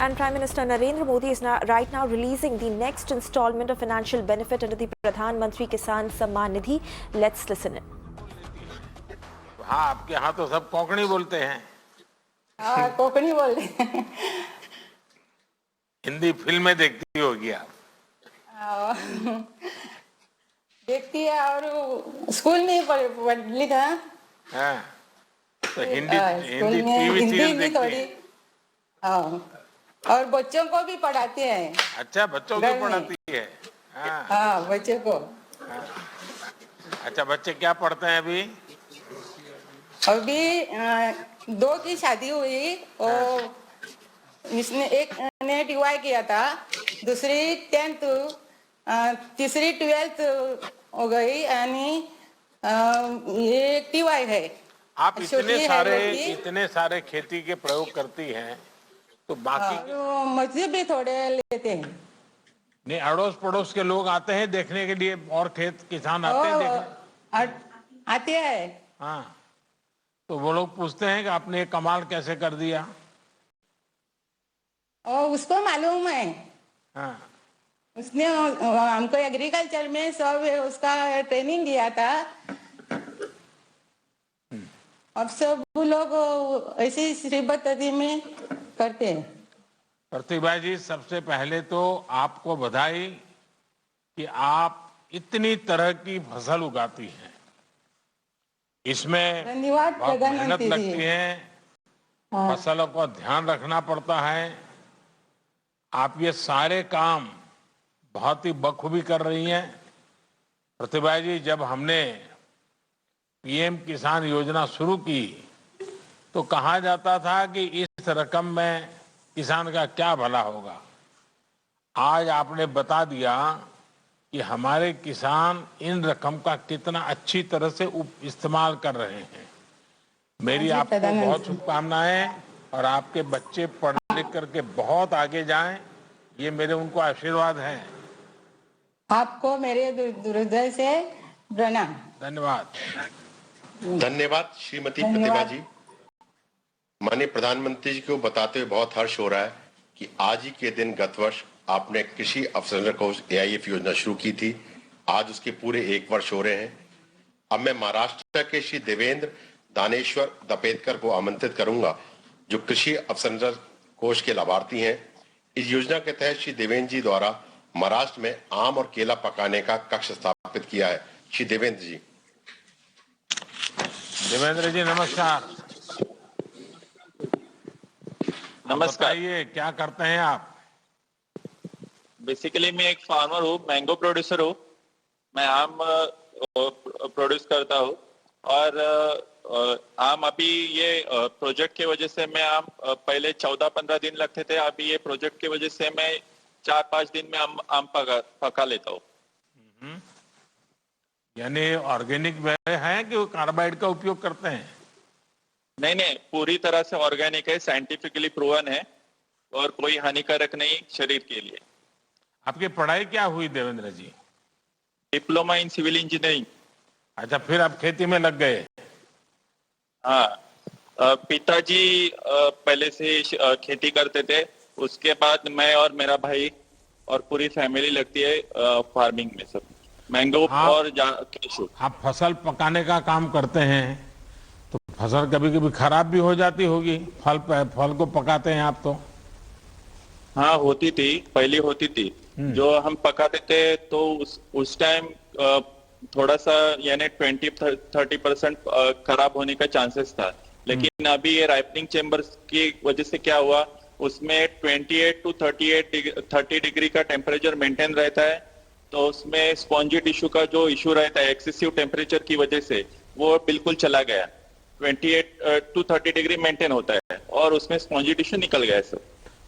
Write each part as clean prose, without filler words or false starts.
And Prime Minister Narendra Modi is right now releasing the next installment of financial benefit under the Pradhan Mantri Kisan Samman Nidhi. Let's listen in. हाँ, आपके यहाँ तो सब कोंकणी बोलते हैं। हाँ, कोंकणी बोलते हैं। हिंदी फिल्में देखती होगी आप? देखती है और स्कूल में पढ़ लिखा। हाँ, तो हिंदी टीवी सीरियल देखती है। हाँ, और बच्चों को भी पढ़ाती है। अच्छा, बच्चों को पढ़ाती है? हाँ, बच्चों को। अच्छा, बच्चे क्या पढ़ते हैं अभी? अभी 2 की शादी हुई और इसने एक ने टीवाई किया था, दूसरी 10th, तीसरी 12th हो गई यानी ये टीवाई है। आप इतने सारे खेती के प्रयोग करती हैं तो बाकी मजदूर भी थोड़े लेते हैं। नहीं, अड़ोस पड़ोस के लोग आते हैं देखने के लिए और खेत किसान आते हैं देखने? आते हैं। हाँ, तो वो लोग पूछते हैं कि आपने कमाल कैसे कर दिया? और उसको मालूम है। हाँ, उसने हमको एग्रीकल्चर में सब उसका ट्रेनिंग दिया था। अब सब लोग ऐसे श्रीबद्ध में करते हैं। प्रतिभा जी, सबसे पहले तो आपको बधाई कि आप इतनी तरह की फसल उगाती हैं। इसमें धन्यवाद बहुत मेहनत प्रधानमंत्री लगती जी। है, हाँ। फसलों का ध्यान रखना पड़ता है। आप ये सारे काम बहुत ही बखूबी कर रही हैं। प्रतिभा जी, जब हमने पीएम किसान योजना शुरू की तो कहा जाता था कि इस रकम में किसान का क्या भला होगा। आज आपने बता दिया कि हमारे किसान इन रकम का कितना अच्छी तरह से इस्तेमाल कर रहे हैं। मेरी आपको बहुत शुभकामनाएं और आपके बच्चे पढ़ लिख करके बहुत आगे जाएं, ये मेरे उनको आशीर्वाद हैं। आपको मेरे हृदय से प्रणाम। धन्यवाद। धन्यवाद श्रीमती प्रतिभा जी। माननीय प्रधानमंत्री जी को बताते हुए बहुत हर्ष हो रहा है कि आज ही के दिन गत वर्ष आपने कृषि अवसंरचना कोष AIF योजना शुरू की थी। आज उसके पूरे 1 वर्ष हो रहे हैं। अब मैं महाराष्ट्र के श्री देवेंद्र दानेश्वर दपेदकर को आमंत्रित करूंगा, जो कृषि अवसंरचना कोष के लाभार्थी हैं। इस योजना के तहत श्री देवेंद्र जी द्वारा महाराष्ट्र में आम और केला पकाने का कक्ष स्थापित किया है। श्री देवेंद्र जी। देवेंद्र जी नमस्कार। नमस्कार। बताइए क्या करते हैं आप? बेसिकली मैं एक फार्मर हूँ, मैंगो प्रोड्यूसर हूँ। मैं आम प्रोड्यूस करता हूँ और आम अभी ये प्रोजेक्ट की वजह से मैं आम पहले 14-15 दिन लगते थे, अभी ये प्रोजेक्ट की वजह से मैं 4-5 दिन में आम पका लेता हूँ। यानी ऑर्गेनिक है कि कार्बाइड का उपयोग करते हैं? नहीं, पूरी तरह से ऑर्गेनिक है, साइंटिफिकली प्रूवन है और कोई हानिकारक नहीं शरीर के लिए। आपकी पढ़ाई क्या हुई Devendra ji? Diploma in civil engineering. अच्छा, फिर आप खेती में लग गए? हाँ, पिताजी पहले से खेती करते थे, उसके बाद मैं और मेरा भाई और पूरी फैमिली लगती है फार्मिंग में, सब मैंगो और कैशू। आप फसल पकाने का काम करते हैं तो फसल कभी कभी खराब भी हो जाती होगी। फल को पकाते हैं आप तो? हाँ, होती थी, पहले होती थी। जो हम पकाते थे तो उस टाइम थोड़ा सा यानी 20-30% खराब होने का चांसेस था। लेकिन अभी ये राइपनिंग चेम्बर्स की वजह से क्या हुआ, उसमें 28 to 30 डिग्री का टेम्परेचर मेंटेन रहता है। तो उसमें स्पॉन्जी टिश्यू का जो इश्यू रहता है एक्सेसिव टेम्परेचर की वजह से, वो बिल्कुल चला गया। 28 to 30 डिग्री मेंटेन होता है और उसमें स्पॉन्जी टिश्यू निकल गया है सब।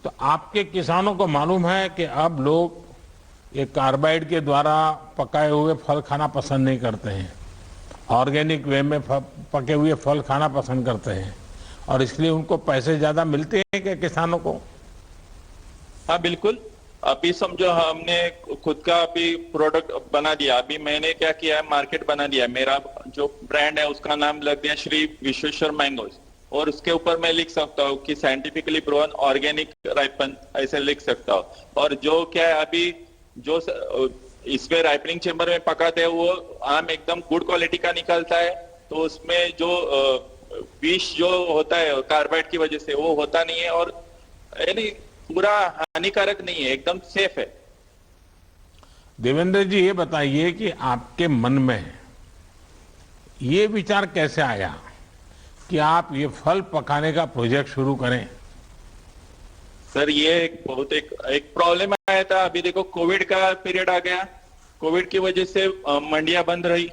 तो आपके किसानों को मालूम है कि अब लोग ये कार्बाइड के द्वारा पकाए हुए फल खाना पसंद नहीं करते हैं, ऑर्गेनिक वे में पके हुए फल खाना पसंद करते हैं, और इसलिए उनको पैसे ज्यादा मिलते हैं क्या किसानों को? हाँ बिल्कुल। अभी समझो हमने खुद का अभी प्रोडक्ट बना दिया। अभी मैंने क्या किया है, मार्केट बना दिया है। मेरा जो ब्रांड है उसका नाम लग दिया श्री विश्वेश्वर मैंगोज। और उसके ऊपर मैं लिख सकता हूँ कि साइंटिफिकली प्रूवन ऑर्गेनिक राइपन, ऐसे लिख सकता हूँ। और जो क्या है अभी जो इसमें राइपनिंग चेम्बर में पकाते हैं वो आम एकदम गुड क्वालिटी का निकलता है, तो उसमें जो विष जो होता है कार्बाइड की वजह से वो होता नहीं है, और यानी पूरा हानिकारक नहीं है, एकदम सेफ है। देवेंद्र जी ये बताइए कि आपके मन में ये विचार कैसे आया कि आप ये फल पकाने का प्रोजेक्ट शुरू करें? सर ये एक प्रॉब्लम आया था। अभी देखो कोविड का पीरियड आ गया, कोविड की वजह से मंडियां बंद रही,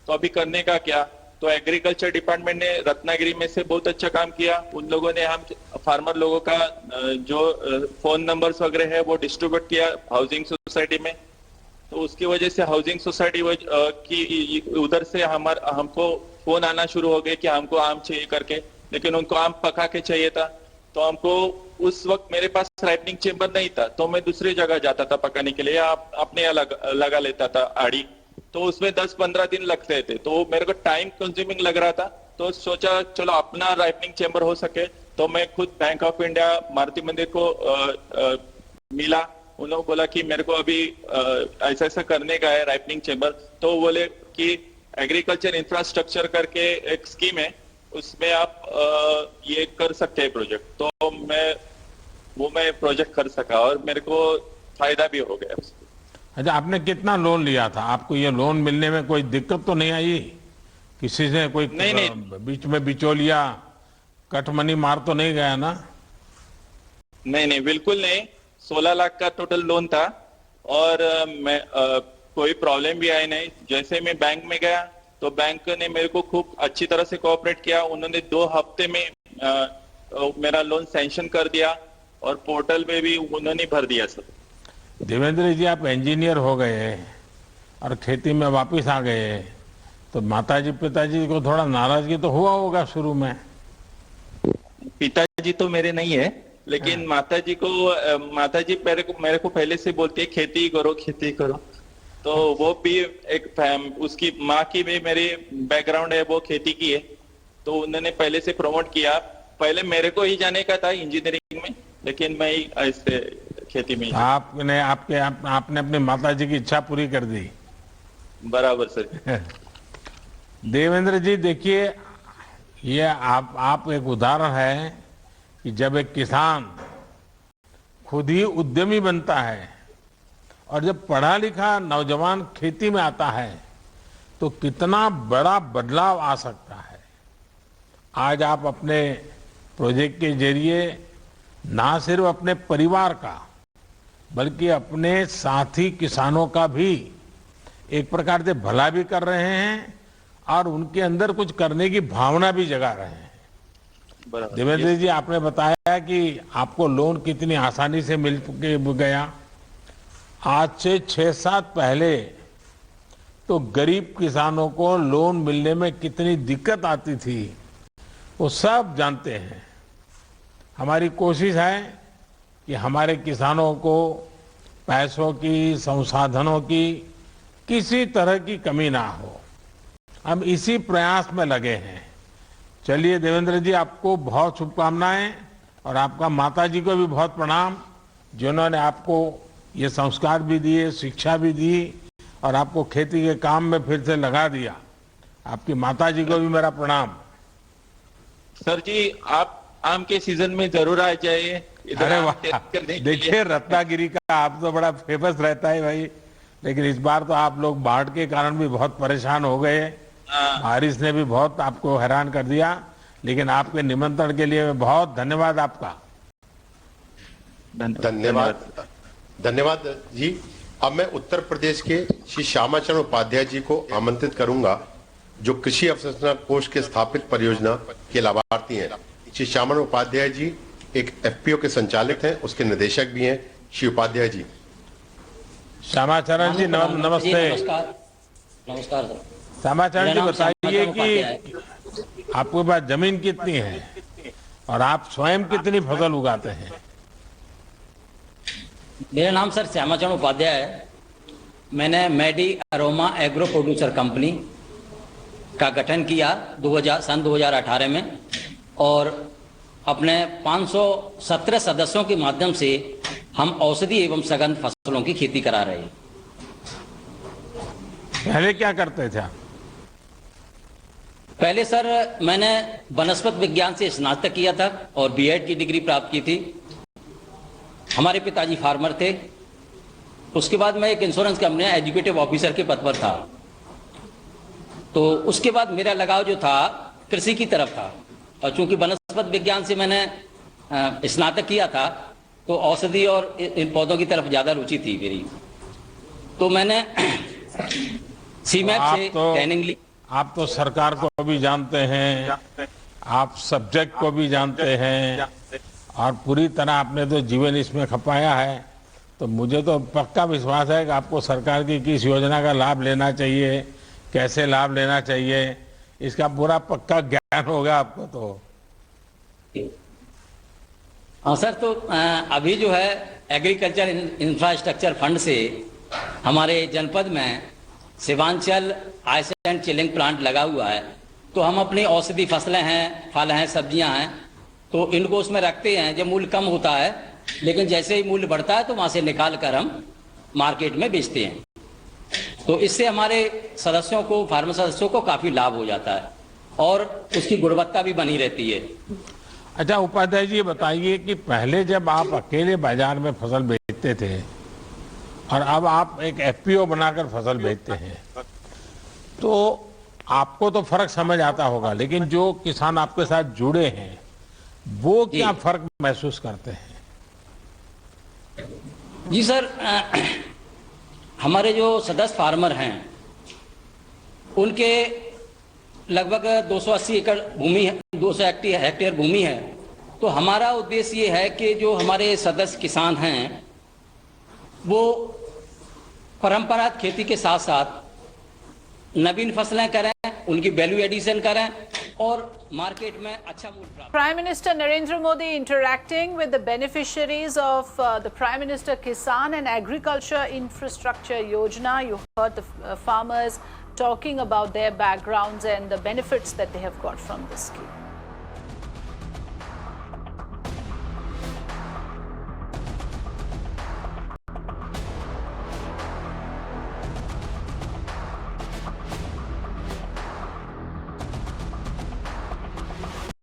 तो अभी करने का क्या? तो एग्रीकल्चर डिपार्टमेंट ने रत्नागिरी में से बहुत अच्छा काम किया। उन लोगों ने हम फार्मर लोगों का जो फोन नंबर्स वगैरह है वो डिस्ट्रीब्यूट किया हाउसिंग सोसाइटी में, तो उसकी वजह से हाउसिंग सोसाइटी की उधर से हमको फोन आना शुरू हो गए कि हमको आम चाहिए करके, लेकिन उनको आम पका के चाहिए था। तो हमको उस वक्त मेरे पास राइपनिंग चेम्बर नहीं था, तो मैं दूसरी जगह जाता था पकाने के लिए, अपने यहाँ लगा लेता था आड़ी, तो उसमें 10-15 दिन लगते थे, तो मेरे को टाइम कंज्यूमिंग लग रहा था। तो सोचा चलो अपना राइपनिंग चेम्बर हो सके, तो मैं खुद बैंक ऑफ इंडिया मारुति मंदिर को मिला। उन्होंने बोला कि मेरे को अभी ऐसा ऐसा करने का है राइपनिंग चेम्बर, तो बोले कि एग्रीकल्चर इंफ्रास्ट्रक्चर करके एक स्कीम है, उसमें आप ये कर सकते हैं प्रोजेक्ट। तो मैं प्रोजेक्ट कर सका और मेरे को फायदा भी हो गया। अच्छा, आपने कितना लोन लिया था? आपको ये लोन मिलने में कोई दिक्कत तो नहीं आई? किसी से कोई नहीं। बीच में बिचौलिया कटमनी मार तो नहीं गया ना? नहीं, बिल्कुल नहीं। 16 लाख का टोटल लोन था और मैं कोई प्रॉब्लम भी आई नहीं। जैसे मैं बैंक में गया तो बैंक ने मेरे को खूब अच्छी तरह से कोऑपरेट किया। उन्होंने 2 हफ्ते में मेरा लोन सैंक्शन कर दिया और पोर्टल में भी उन्होंने भर दिया। सर देवेंद्र जी, आप इंजीनियर हो गए और खेती में वापस आ गए, तो माताजी पिताजी को थोड़ा नाराजगी तो हुआ होगा शुरू में? पिताजी तो मेरे नहीं है, लेकिन माताजी मेरे को पहले से बोलती है खेती करो। तो वो भी उसकी माँ की भी मेरी बैकग्राउंड है, वो खेती की है, तो उन्होंने पहले से प्रमोट किया। पहले मेरे को ही जाने का था इंजीनियरिंग में, लेकिन मैं ही ऐसे खेती में। आपने अपने माताजी की इच्छा पूरी कर दी। बराबर सर। देवेंद्र जी देखिए, ये आप एक उदाहरण है कि जब एक किसान खुद ही उद्यमी बनता है और जब पढ़ा लिखा नौजवान खेती में आता है तो कितना बड़ा बदलाव आ सकता है। आज आप अपने प्रोजेक्ट के जरिए ना सिर्फ अपने परिवार का बल्कि अपने साथी किसानों का भी एक प्रकार से भला भी कर रहे हैं और उनके अंदर कुछ करने की भावना भी जगा रहे हैं। देवेंद्र जी, आपने बताया कि आपको लोन कितनी आसानी से मिल गया। आज से 6-7 पहले तो गरीब किसानों को लोन मिलने में कितनी दिक्कत आती थी वो सब जानते हैं। हमारी कोशिश है कि हमारे किसानों को पैसों की, संसाधनों की किसी तरह की कमी ना हो। हम इसी प्रयास में लगे हैं। चलिए देवेंद्र जी, आपको बहुत शुभकामनाएं और आपका माताजी को भी बहुत प्रणाम, जिन्होंने आपको ये संस्कार भी दिए, शिक्षा भी दी और आपको खेती के काम में फिर से लगा दिया। आपकी माताजी को भी मेरा प्रणाम। सर जी, आप आम के सीजन में जरूर आ जाइए। अरे वाह, देखिए रत्नागिरी का आप तो बड़ा फेमस रहता है भाई, लेकिन इस बार तो आप लोग बाढ़ के कारण भी बहुत परेशान हो गए। बारिश ने भी बहुत आपको हैरान कर दिया, लेकिन आपके निमंत्रण के लिए बहुत धन्यवाद आपका। धन्यवाद जी। अब मैं उत्तर प्रदेश के श्री श्यामाचरण उपाध्याय जी को आमंत्रित करूंगा, जो कृषि अवसंरचना कोष के स्थापित परियोजना के लाभार्थी हैं। श्री श्यामाचरण उपाध्याय जी एक एफपीओ के संचालक हैं, उसके निदेशक भी हैं। श्री उपाध्याय जी। श्यामाचरण जी नमस्ते। नमस्कार सर। श्यामाचरण जी, बताइए कि आपके पास जमीन कितनी है और आप स्वयं कितनी फसल उगाते हैं? मेरा नाम सर श्यामाचरण उपाध्याय है। मैंने Maddy aroma agro producer company का गठन किया सन 2018 में और अपने 517 सदस्यों के माध्यम से हम औषधि एवं सघन फसलों की खेती करा रहे हैं। पहले क्या करते थे आप? पहले सर मैंने वनस्पत विज्ञान से स्नातक किया था और बीएड की डिग्री प्राप्त की थी। हमारे पिताजी फार्मर थे। उसके बाद मैं एक इंश्योरेंस कंपनी में एजुकेटिव ऑफिसर के पद पर था। तो उसके बाद मेरा लगाव जो था कृषि की तरफ था, और चूंकि वनस्पत विज्ञान से मैंने स्नातक किया था तो औषधि और इन पौधों की तरफ ज्यादा रुचि थी मेरी। तो मैंने सीमैप से ट्रेनिंग ली। आप तो सरकार को भी जानते हैं, आप सब्जेक्ट को भी जानते हैं और पूरी तरह आपने तो जीवन इसमें खपाया है। तो मुझे तो पक्का विश्वास है कि आपको सरकार की किस योजना का लाभ लेना चाहिए, कैसे लाभ लेना चाहिए, इसका पूरा पक्का ज्ञान होगा आपको। तो हाँ सर, तो अभी जो है एग्रीकल्चर इंफ्रास्ट्रक्चर फंड से हमारे जनपद में शिवांचल आइस एंड चिलिंग प्लांट लगा हुआ है। तो हम अपनी औषधि फसलें हैं, फल हैं, सब्जियां हैं, तो इनको उसमें रखते हैं। जब मूल्य कम होता है, लेकिन जैसे ही मूल्य बढ़ता है तो वहां से निकाल कर हम मार्केट में बेचते हैं। तो इससे हमारे सदस्यों को, फार्मर सदस्यों को काफी लाभ हो जाता है और उसकी गुणवत्ता भी बनी रहती है। अच्छा उपाध्याय जी, बताइए कि पहले जब आप अकेले बाजार में फसल बेचते थे और अब आप एक एफपीओ बनाकर फसल बेचते हैं, तो आपको तो फर्क समझ आता होगा, लेकिन जो किसान आपके साथ जुड़े हैं वो क्या फर्क महसूस करते हैं? जी सर, हमारे जो सदस्य फार्मर हैं उनके लगभग 280 एकड़ भूमि है, 200 हेक्टेयर भूमि है। तो हमारा उद्देश्य ये है कि जो हमारे सदस्य किसान हैं वो परंपरागत खेती के साथ साथ नवीन फसलें करें, उनकी वैल्यू एडिशन करें और मार्केट में अच्छा मूल्य प्राप्त। Prime Minister Narendra Modi interacting with the beneficiaries of the Prime Minister Kisan and Agriculture Infrastructure Yojana. You heard the farmers talking about their backgrounds and the benefits that they have got from this scheme.